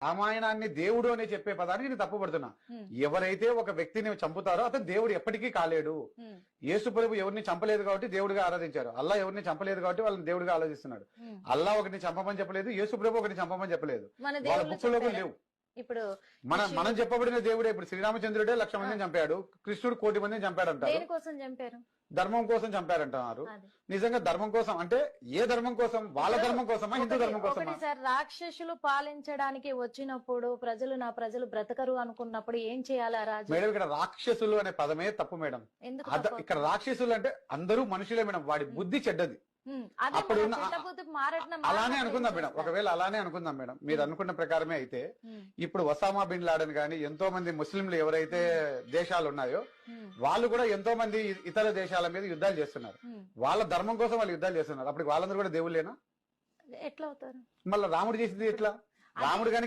రామాయణాన్ని దేవుడు అని చెప్పే పదానికి నేను తప్పుపడుతున్నా. ఎవరైతే ఒక వ్యక్తిని చంపుతారో అతను దేవుడు ఎప్పటికీ కాలేడు. యేసు ప్రభు ఎవరిని చంపలేదు కాబట్టి దేవుడిగా ఆరాధించారు. అల్లా ఎవరిని చంపలేదు కాబట్టి వాళ్ళని దేవుడిగా ఆలోచిస్తున్నాడు. అల్లా ఒకరిని చంపమని చెప్పలేదు, యేసు ప్రభు ఒకరిని చంపమని చెప్పలేదు. వాళ్ళ బుక్కులో లేవు. ఇప్పుడు మనం చెప్పబడిన దేవుడే. ఇప్పుడు శ్రీరామచంద్రుడే 1,00,000 మందిని చంపాడు, కృష్ణుడు 1,00,00,000 మందిని చంపాడంటారు. దేనికోసం చంపారు? ధర్మం కోసం చంపారంటున్నారు. నిజంగా ధర్మం కోసం అంటే ఏ ధర్మం కోసం? వాళ్ళ ధర్మం కోసమా, హిందూ ధర్మం కోసమా? సార్, రాక్షసులు పాలించడానికి వచ్చినప్పుడు నా ప్రజలు బ్రతకరు అనుకున్నప్పుడు ఏం చేయాలి రాజు? మేడం, ఇక్కడ రాక్షసులు అనే పదమే తప్పు మేడం. ఇక్కడ రాక్షసులు అంటే అందరూ మనుషులే మేడం. వాడి బుద్ధి చెడ్డది. అప్పుడు అలానే అనుకుందాం మేడం. ఒకవేళ అలానే అనుకుందాం మేడం, మీరు అనుకున్న ప్రకారమే అయితే ఇప్పుడు ఒసామా బిన్ లాడెన్ గాని ఎంతో మంది ముస్లింలు ఎవరైతే దేశాలు ఉన్నాయో వాళ్ళు కూడా ఎంతో మంది ఇతర దేశాల మీద యుద్ధాలు చేస్తున్నారు. వాళ్ళ ధర్మం కోసం వాళ్ళు యుద్ధాలు చేస్తున్నారు. అప్పుడు వాళ్ళందరూ కూడా దేవుళ్ళేనా? ఎట్లా అవుతారు? మళ్ళీ రాముడు చేసింది ఎట్లా? రాముడు గాని